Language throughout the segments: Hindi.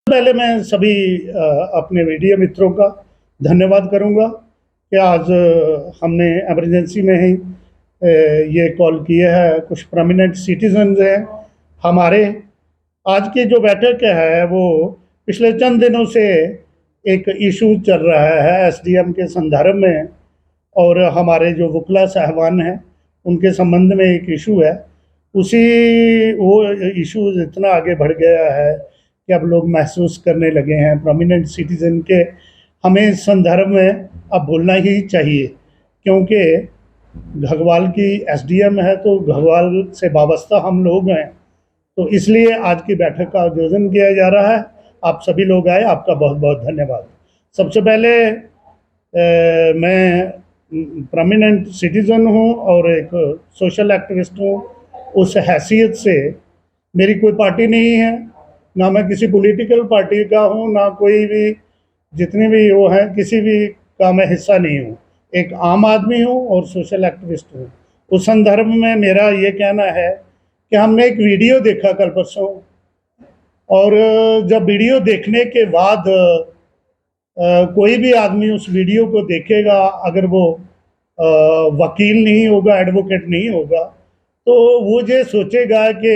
पहले मैं सभी अपने मीडिया मित्रों का धन्यवाद करूंगा कि आज हमने इमरजेंसी में ही ये कॉल किया है। कुछ प्रोमिनेंट सिटीजन्स हैं हमारे। आज की जो बैठक है वो पिछले चंद दिनों से एक इशू चल रहा है एसडीएम के संदर्भ में, और हमारे जो वकला साहबान हैं उनके संबंध में एक इशू है। वो इशू इतना आगे बढ़ गया है कि अब लोग महसूस करने लगे हैं प्रोमिनेंट सिटीज़न के हमें इस संदर्भ में अब बोलना ही चाहिए, क्योंकि घगवाल की एसडीएम है तो घगवाल से वाबस्ता हम लोग हैं। तो इसलिए आज की बैठक का आयोजन किया जा रहा है। आप सभी लोग आए, आपका बहुत बहुत धन्यवाद। सबसे पहले मैं प्रोमिनेंट सिटीज़न हूँ और एक सोशल एक्टिविस्ट हूँ। उस हैसियत से मेरी कोई पार्टी नहीं है, ना मैं किसी पॉलिटिकल पार्टी का हूँ, ना कोई भी जितने भी वो हैं किसी भी का मैं हिस्सा नहीं हूँ। एक आम आदमी हूँ और सोशल एक्टिविस्ट हूँ। उस संदर्भ में मेरा ये कहना है कि हमने एक वीडियो देखा कल परसों, और जब वीडियो देखने के बाद कोई भी आदमी उस वीडियो को देखेगा, अगर वो वकील नहीं होगा, एडवोकेट नहीं होगा, तो वो ये सोचेगा कि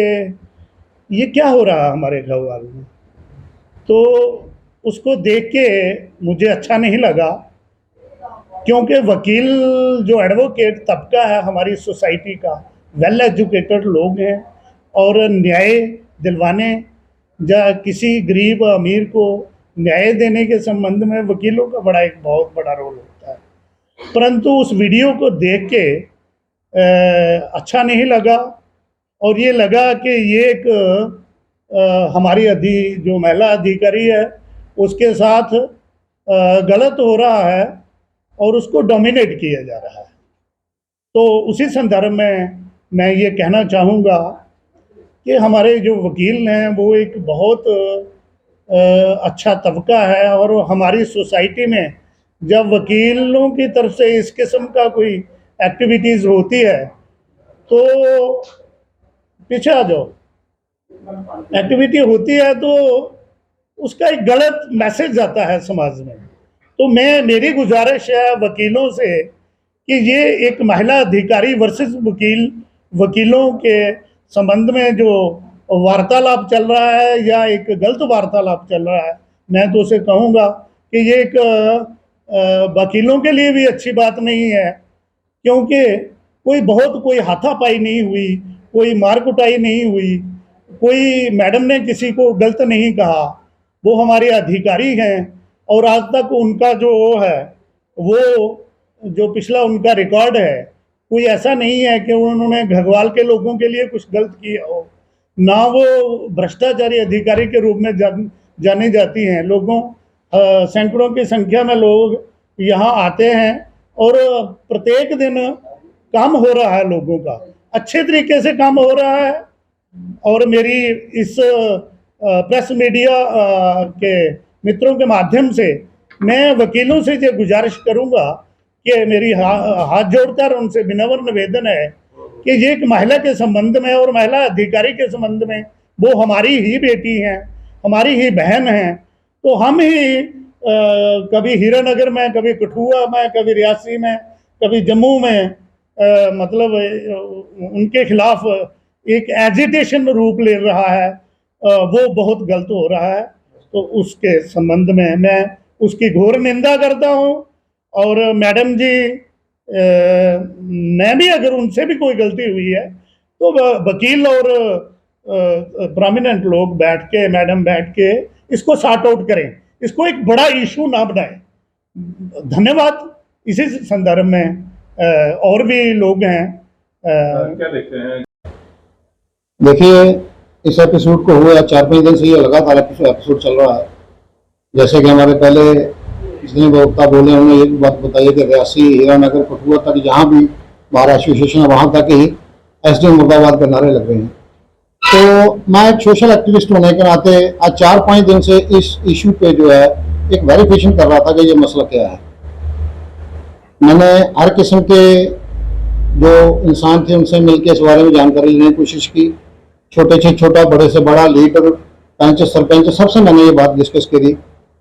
ये क्या हो रहा है हमारे घगवाल में। तो उसको देख के मुझे अच्छा नहीं लगा, क्योंकि वकील जो एडवोकेट तबका है हमारी सोसाइटी का, वेल एजुकेटेड लोग हैं, और न्याय दिलवाने या किसी गरीब अमीर को न्याय देने के संबंध में वकीलों का एक बहुत बड़ा रोल होता है। परंतु उस वीडियो को देख के अच्छा नहीं लगा, और ये लगा कि ये एक हमारी जो महिला अधिकारी है उसके साथ गलत हो रहा है और उसको डोमिनेट किया जा रहा है। तो उसी संदर्भ में मैं ये कहना चाहूँगा कि हमारे जो वकील हैं वो एक बहुत अच्छा तबका है, और हमारी सोसाइटी में जब वकीलों की तरफ से इस किस्म का कोई एक्टिविटीज़ होती है तो पीछे आ जाओ, एक्टिविटी होती है तो उसका एक गलत मैसेज जाता है समाज में। तो मेरी गुजारिश है वकीलों से कि ये एक महिला अधिकारी वर्सेस वकीलों के संबंध में जो वार्तालाप चल रहा है या एक गलत वार्तालाप चल रहा है, मैं तो उसे कहूँगा कि ये एक वकीलों के लिए भी अच्छी बात नहीं है, क्योंकि कोई हाथापाई नहीं हुई, कोई मार कुटाई नहीं हुई, कोई मैडम ने किसी को गलत नहीं कहा। वो हमारे अधिकारी हैं, और आज तक उनका जो है वो जो पिछला उनका रिकॉर्ड है, कोई ऐसा नहीं है कि उन्होंने घगवाल के लोगों के लिए कुछ गलत किया हो। ना वो भ्रष्टाचारी अधिकारी के रूप में जानी जाती हैं। सैकड़ों की संख्या में लोग यहाँ आते हैं और प्रत्येक दिन काम हो रहा है, लोगों का अच्छे तरीके से काम हो रहा है। और मेरी इस प्रेस मीडिया के मित्रों के माध्यम से मैं वकीलों से ये गुजारिश करूंगा कि मेरी हाथ जोड़कर उनसे विनम्र निवेदन है कि ये एक महिला के संबंध में और महिला अधिकारी के संबंध में, वो हमारी ही बेटी हैं, हमारी ही बहन हैं। तो हम ही कभी हीरानगर में, कभी कठुआ में, कभी रियासी में, कभी जम्मू में मतलब उनके खिलाफ एक एजिटेशन रूप ले रहा है, वो बहुत गलत हो रहा है। तो उसके संबंध में मैं उसकी घोर निंदा करता हूँ। और मैडम जी ने भी, अगर उनसे भी कोई गलती हुई है तो वकील और प्रोमिनेंट लोग बैठ के इसको सॉर्ट आउट करें, इसको एक बड़ा इशू ना बनाएं। धन्यवाद। इसी संदर्भ में और भी लोग हैं, क्या देखते हैं? देखिए, इस एपिसोड को हुआ 4-5 दिन से ये लगातार एपिसोड चल रहा है। जैसे कि हमारे पहले जितने वक्ता बोले उन्होंने एक बात बताई कि रियासी, हीरानगर, कठुआ तक जहाँ भी बार एसोसिएशन है वहाँ तक ही एसडीएम मुर्दाबाद के नारे लग रहे हैं। तो मैं एक सोशल एक्टिविस्ट होने के नाते आज 4-5 दिन से इस इशू पे जो है एक वेरिफिकेशन कर रहा था कि ये मसला क्या है। मैंने हर किस्म के जो इंसान थे उनसे मिलकर इस बारे में जानकारी लेने की कोशिश की, छोटे से छोटा, बड़े से बड़ा, लीडर, पंच सरपंच सबसे मैंने ये बात डिस्कस करी,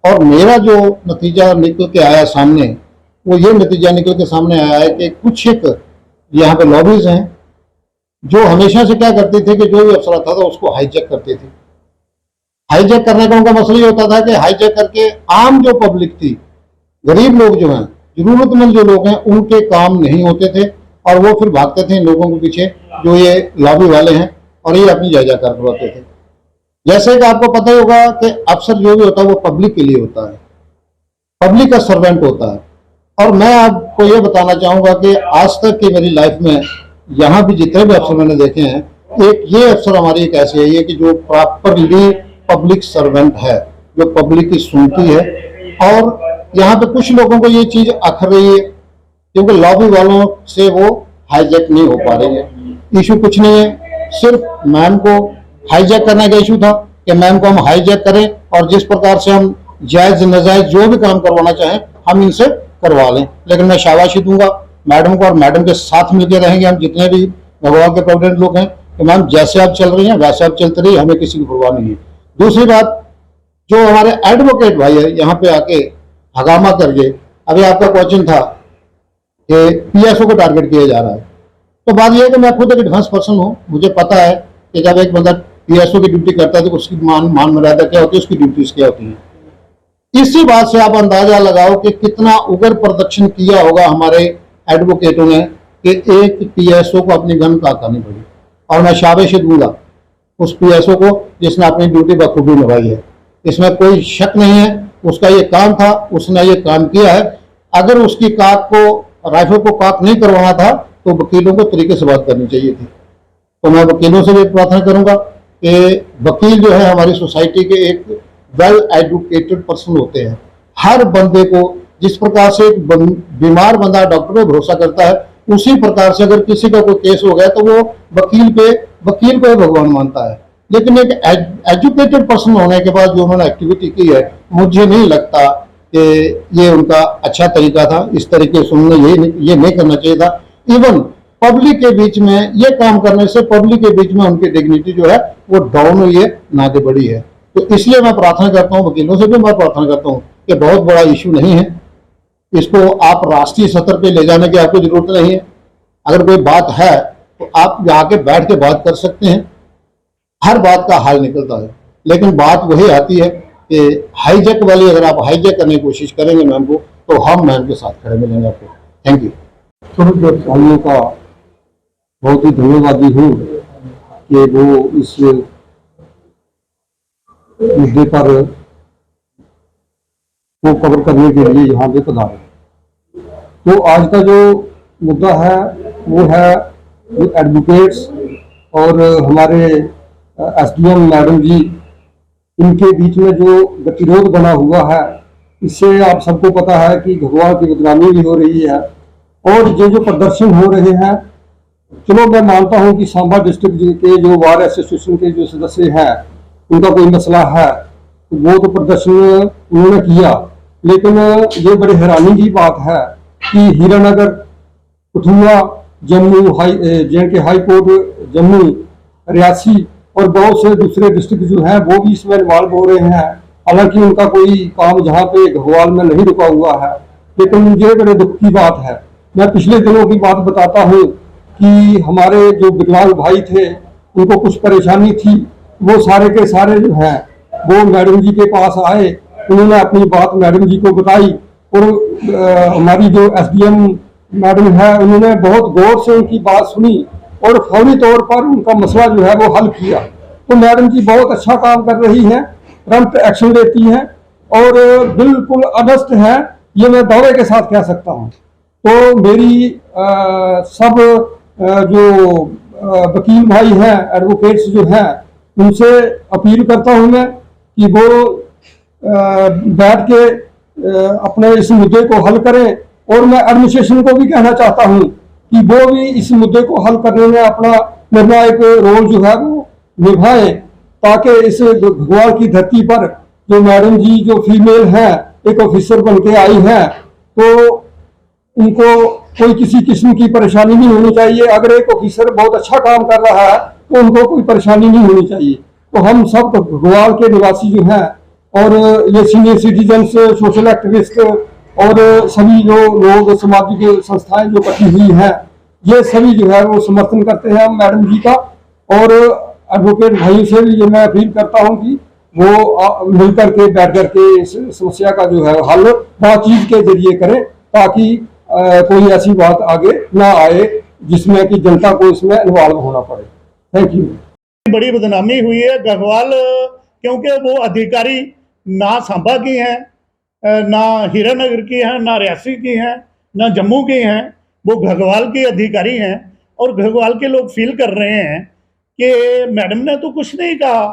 और मेरा जो नतीजा निकल के आया सामने, वो ये नतीजा निकल के सामने आया है कि कुछ एक यहाँ पे लॉबीज हैं जो हमेशा से क्या करते थे कि जो भी अफसर आता था उसको हाईजैक करते थे। हाईजैक करने का उनका मसला ये होता था कि हाईजैक करके आम जो पब्लिक थी, गरीब लोग जो हैं, जरूरतमंद जो लोग हैं, उनके काम नहीं होते थे और वो फिर भागते थे इन लोगों के पीछे जो ये लॉबी वाले हैं, और ये अपनी जायजाकार करवाते थे। जैसे कि आपको पता ही होगा कि अफसर जो भी होता है वो पब्लिक के लिए होता है, पब्लिक का सर्वेंट होता है। और मैं आपको ये बताना चाहूंगा कि आज तक की मेरी लाइफ में यहाँ भी जितने भी अफसर मैंने देखे हैं, एक ये अफसर हमारी एक ऐसी है कि जो प्रॉपरली पब्लिक सर्वेंट है, जो पब्लिक की सुनती है। और यहाँ पे कुछ लोगों को ये चीज अखर रही है क्योंकि लॉबी वालों से वो हाईजैक नहीं हो पा रही है। इशू कुछ नहीं है, सिर्फ मैम को हाईजैक करने का इशू था कि मैम को हम हाईजैक करें और जिस प्रकार से हम जायज नजायज जो भी काम करवाना चाहें हम इनसे करवा लें। लेकिन मैं शाबाशी दूंगा मैडम को, और मैडम के साथ मिलकर रहेंगे हम जितने भी भगवान के प्रेसिडेंट लोग हैं कि मैम जैसे आप चल रही हैं वैसे आप चलते रहिए, हमें किसी की परवाह नहीं है। दूसरी बात, जो हमारे एडवोकेट भाई है यहाँ पे आके हंगामा करके, अभी आपका क्वेश्चन था कि पीएसओ को टारगेट किया जा रहा है, तो बात यह है कि मैं खुद एक डिफेंस पर्सन हूँ, मुझे पता है कि जब एक बंदा पीएसओ की ड्यूटी करता है तो उसकी मान मर्यादा क्या होती है, उसकी ड्यूटीज क्या होती है। इसी बात से आप अंदाजा लगाओ कि कितना उग्र प्रदर्शन किया होगा हमारे एडवोकेटों ने कि एक पीएसओ को अपनी गन काटनी पड़ी। और मैं शाबाशी दूंगा उस पीएसओ को जिसने अपनी ड्यूटी बखूबी निभाई है, इसमें कोई शक नहीं है। उसका ये काम था, उसने ये काम किया है। अगर उसकी काक को, राइफल को काक नहीं करवाना था तो वकीलों को तरीके से बात करनी चाहिए थी। तो मैं वकीलों से भी प्रार्थना करूंगा कि वकील जो है हमारी सोसाइटी के एक वेल एजुकेटेड पर्सन होते हैं। हर बंदे को जिस प्रकार से एक बीमार बंदा डॉक्टर पे भरोसा करता है, उसी प्रकार से अगर किसी का कोई केस हो गया तो वो वकील को ही भगवान मानता है। लेकिन एक एजुकेटेड पर्सन होने के बाद जो उन्होंने एक्टिविटी की है, मुझे नहीं लगता कि ये उनका अच्छा तरीका था। इस तरीके से उन्होंने ये नहीं करना चाहिए था। इवन पब्लिक के बीच में ये काम करने से पब्लिक के बीच में उनकी डिग्निटी जो है वो डाउन हुई है, ना कि बढ़ी है। तो इसलिए मैं प्रार्थना करता हूँ, वकीलों से भी मैं प्रार्थना करता हूँ कि बहुत बड़ा इशू नहीं है, इसको आप राष्ट्रीय स्तर पे ले जाने की आपको जरूरत नहीं है। अगर कोई बात है तो आप आके बैठ के बात कर सकते हैं, हर बात का हल निकलता है। लेकिन बात वही आती है कि हाईजैक वाली, अगर आप हाईजैक करने की कोशिश करेंगे मैम को, तो हम मैम के साथ खड़े मिलेंगे आपको। Thank you. सभी व्यवसायियों का बहुत ही धन्यवादी हूँ कि वो इस मुद्दे पर को कवर करने के लिए यहाँ पे पधारे। तो आज का जो मुद्दा है वो है जो एडवोकेट्स और हमारे एसडीएम मैडम जी, इनके बीच में जो गतिरोध बना हुआ है, इससे आप सबको पता है कि भगवान की बदनामी भी हो रही है। और ये जो प्रदर्शन हो रहे हैं, चलो मैं मानता हूं कि सांबा डिस्ट्रिक्ट के जो बार एसोसिएशन के जो सदस्य हैं उनका कोई मसला है, तो वो तो प्रदर्शन उन्होंने किया। लेकिन ये बड़ी हैरानी की बात है कि हीरानगर, कठुआ, जम्मू जे&के हाई कोर्ट जम्मू, रियासी और बहुत से दूसरे डिस्ट्रिक्ट जो हैं वो भी इसमें इन्वॉल्व हो रहे हैं। हालांकि उनका कोई काम जहाँ पे घगवाल में नहीं रुका हुआ है, लेकिन ये बड़े दुख की बात है। मैं पिछले दिनों की बात बताता हूँ कि हमारे जो विकलांग भाई थे, उनको कुछ परेशानी थी, वो सारे के सारे जो हैं वो मैडम जी के पास आए, उन्होंने अपनी बात मैडम जी को बताई और हमारी जो एसडीएम मैडम है उन्होंने बहुत गौर से उनकी बात सुनी और फौरी तौर पर उनका मसला जो है वो हल किया। तो मैडम जी बहुत अच्छा काम कर रही हैं, प्रम्प्ट एक्शन लेती हैं और बिल्कुल अडस्ट है, ये मैं दावे के साथ कह सकता हूँ। तो मेरी सब जो वकील भाई हैं, एडवोकेट्स जो हैं, उनसे अपील करता हूँ मैं कि वो बैठ के अपने इस मुद्दे को हल करें। और मैं एडमिनिस्ट्रेशन को भी कहना चाहता हूँ कि वो भी इस मुद्दे को हल करने में अपना निर्णायक रोल जो है वो निभाएं, ताकि इस भगवान की धरती पर जो मैडम जी जो फीमेल हैं, एक ऑफिसर बन के आई हैं, तो उनको कोई किसी किस्म की परेशानी नहीं होनी चाहिए। अगर एक ऑफिसर बहुत अच्छा काम कर रहा है तो उनको कोई परेशानी नहीं होनी चाहिए। तो हम सब घग्वाल के निवासी जो हैं और ये सीनियर सिटीजन्स, सोशल एक्टिविस्ट और सभी जो लोग, सामाजिक संस्थाएं जो इकट्ठी हुई हैं, ये सभी जो है वो समर्थन करते हैं मैडम जी का। और एडवोकेट भाई से भी ये मैं अपील करता हूं कि वो मिलकर के बैठ करके इस समस्या का जो है हल बातचीत के जरिए करें, ताकि कोई ऐसी बात आगे ना आए जिसमें कि जनता को इसमें इन्वॉल्व होना पड़े। Thank you. बड़ी बदनामी हुई है घग्वाल, क्योंकि वो अधिकारी ना सांबा की हैं, ना हीरानगर की हैं, ना रियासी की हैं, ना जम्मू की हैं, वो घग्वाल के अधिकारी हैं। और घग्वाल के लोग फील कर रहे हैं कि मैडम ने तो कुछ नहीं कहा,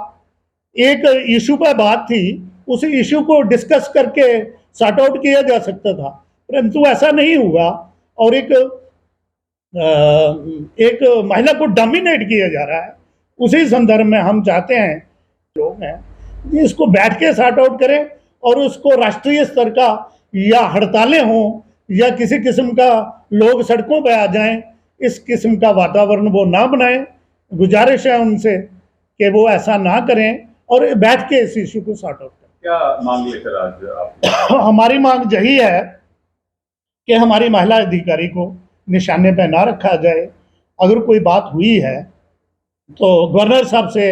एक इशू पर बात थी, उस इशू को डिस्कस करके सॉर्ट आउट किया जा सकता था, परंतु ऐसा नहीं हुआ। और एक महिला को डोमिनेट किया जा रहा है। उसी संदर्भ में हम चाहते हैं लोग हैं कि इसको बैठ के सॉर्ट आउट करें और उसको राष्ट्रीय स्तर का या हड़तालें हों या किसी किस्म का लोग सड़कों पर आ जाएं, इस किस्म का वातावरण वो ना बनाएं। गुजारिश है उनसे कि वो ऐसा ना करें और बैठ के इस इशू को सॉर्ट आउट करें। क्या मांग लेकर आज आप? हमारी मांग यही है कि हमारी महिला अधिकारी को निशाने पे ना रखा जाए। अगर कोई बात हुई है तो गवर्नर साहब से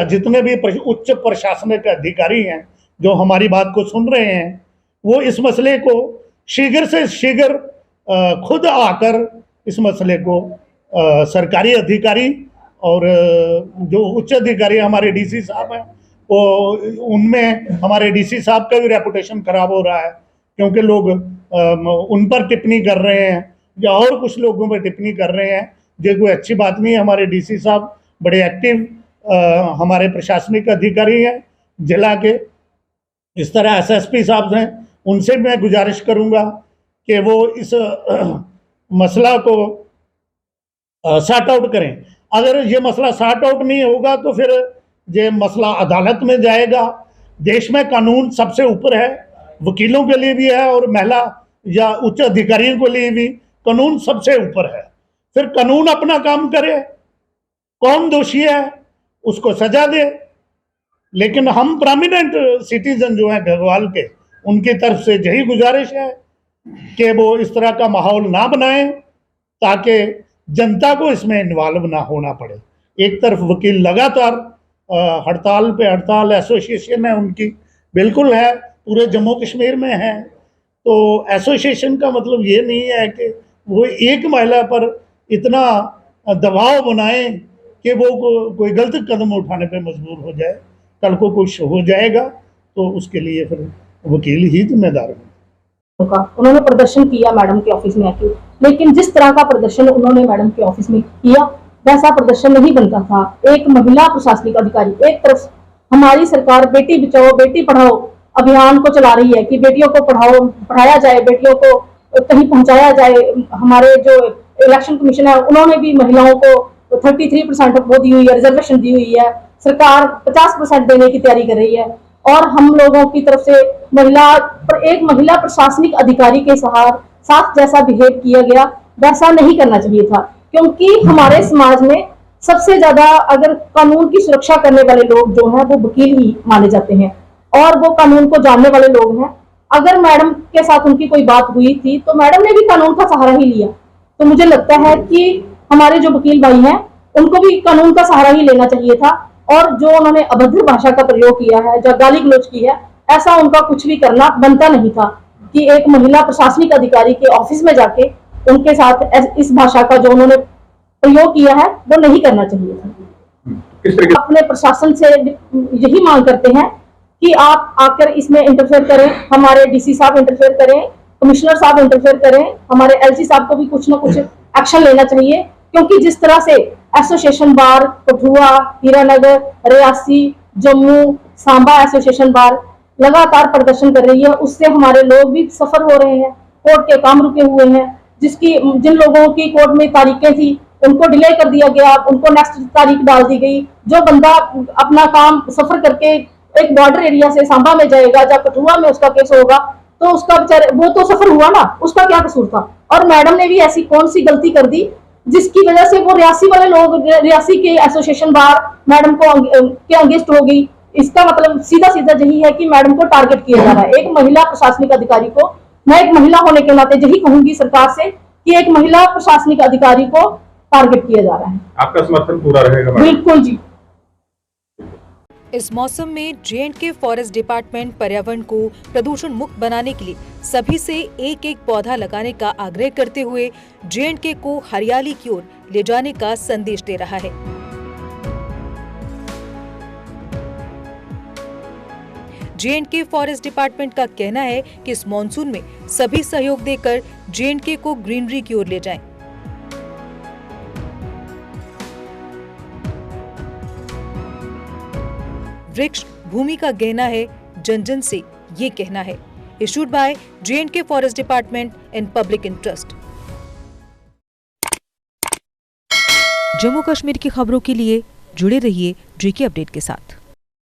जितने भी उच्च प्रशासनिक अधिकारी हैं जो हमारी बात को सुन रहे हैं, वो इस मसले को शीघ्र से शीघ्र खुद आकर इस मसले को सरकारी अधिकारी और जो उच्च अधिकारी हमारे डीसी साहब हैं, वो उनमें हमारे डीसी साहब का भी रेपुटेशन खराब हो रहा है, क्योंकि लोग उन पर टिप्पणी कर रहे हैं या और कुछ लोगों पर टिप्पणी कर रहे हैं, जो कोई अच्छी बात नहीं है। हमारे डीसी साहब बड़े एक्टिव हमारे प्रशासनिक अधिकारी हैं जिला के। इस तरह एसएसपी साहब हैं, उनसे मैं गुजारिश करूंगा कि वो इस मसला को सॉर्ट आउट करें। अगर ये मसला सॉर्ट आउट नहीं होगा तो फिर ये मसला अदालत में जाएगा। देश में कानून सबसे ऊपर है, वकीलों के लिए भी है और महिला या उच्च अधिकारियों के लिए भी कानून सबसे ऊपर है। फिर कानून अपना काम करे, कौन दोषी है उसको सजा दे। लेकिन हम प्रोमिनेंट सिटीजन जो हैं घग्वाल के, उनकी तरफ से यही गुजारिश है कि वो इस तरह का माहौल ना बनाएं ताकि जनता को इसमें इन्वॉल्व ना होना पड़े। एक तरफ वकील लगातार हड़ताल पे हड़ताल, एसोसिएशन है उनकी बिल्कुल है, पूरे जम्मू कश्मीर में है। तो एसोसिएशन का मतलब ये नहीं है कि वो एक महिला पर इतना दबाव बनाए कि वो कोई गलत कदम उठाने पे मजबूर हो जाए। कल को कुछ हो जाएगा तो उसके लिए फिर वकील ही जिम्मेदार होंगे। उन्होंने प्रदर्शन किया मैडम के ऑफिस में आके, लेकिन जिस तरह का प्रदर्शन उन्होंने मैडम के ऑफिस में किया वैसा प्रदर्शन नहीं बनता था। एक महिला प्रशासनिक अधिकारी, एक तरफ हमारी सरकार बेटी बचाओ बेटी पढ़ाओ अभियान को चला रही है कि बेटियों को पढ़ाया जाए, बेटियों को कहीं पहुंचाया जाए। हमारे जो इलेक्शन कमीशन है उन्होंने भी महिलाओं को 33% वो दी हुई है, रिजर्वेशन दी हुई है। सरकार 50% देने की तैयारी कर रही है और हम लोगों की तरफ से एक महिला प्रशासनिक अधिकारी के साथ जैसा बिहेव किया गया वैसा नहीं करना चाहिए था, क्योंकि हमारे समाज में सबसे ज्यादा अगर कानून की सुरक्षा करने वाले लोग जो हैं वो वकील ही माने जाते हैं और वो कानून को जानने वाले लोग हैं। अगर मैडम के साथ उनकी कोई बात हुई थी तो मैडम ने भी कानून का सहारा ही लिया। तो मुझे लगता है कि हमारे जो वकील भाई हैं उनको भी कानून का सहारा ही लेना चाहिए था। और जो उन्होंने अभद्र भाषा का प्रयोग किया है, जो गाली गलौज की है, ऐसा उनका कुछ भी करना बनता नहीं था कि एक महिला प्रशासनिक अधिकारी के ऑफिस में जाके उनके साथ इस भाषा का जो उन्होंने प्रयोग किया है वो नहीं करना चाहिए था। अपने प्रशासन से यही मांग करते हैं कि आप आकर इसमें इंटरफेयर करें, हमारे डीसी साहब इंटरफेयर करें, कमिश्नर साहब इंटरफेयर करें, हमारे एलसी साहब को भी कुछ ना कुछ एक्शन लेना चाहिए। क्योंकि जिस तरह से एसोसिएशन बार कठुआ, हीरानगर, रियासी, जम्मू, सांबा एसोसिएशन बार लगातार प्रदर्शन कर रही है, उससे हमारे लोग भी सफर हो रहे हैं, कोर्ट के काम रुके हुए हैं। जिन लोगों की कोर्ट में तारीखें थी उनको डिले कर दिया गया, उनको नेक्स्ट तारीख डाल दी गई। जो बंदा अपना काम सफर करके एक बॉर्डर एरिया से सांबा में जाएगा या कठुआ में उसका केस होगा तो उसका बेचारे वो तो सफर हुआ ना, उसका क्या कसूर था। और मैडम ने भी ऐसी कौन सी गलती कर दी जिसकी वजह से वो रियासी वाले लोग, रियासी के एसोसिएशन बार मैडम को के अगेंस्ट हो गई। इसका मतलब सीधा सीधा यही है कि मैडम को टारगेट किया जा रहा है। एक महिला प्रशासनिक अधिकारी को, मैं एक महिला होने के नाते यही कहूंगी सरकार से कि एक महिला प्रशासनिक अधिकारी को टारगेट किया जा रहा है। आपका समर्थन पूरा रहेगा मैडम? बिल्कुल जी। इस मौसम में जे.एंड.के फॉरेस्ट डिपार्टमेंट पर्यावरण को प्रदूषण मुक्त बनाने के लिए सभी से एक एक पौधा लगाने का आग्रह करते हुए जे.एंड.के को हरियाली की ओर ले जाने का संदेश दे रहा है। जे.एंड.के फॉरेस्ट डिपार्टमेंट का कहना है कि इस मॉनसून में सभी सहयोग देकर जे.एंड.के को ग्रीनरी की ओर ले जाएं। वृक्ष भूमि का गहना है, जन जन से ये कहना है। Issued by J&K forest department in public interest. Jammu Kashmir की खबरों के लिए जुड़े रहिए जेके अपडेट के साथ।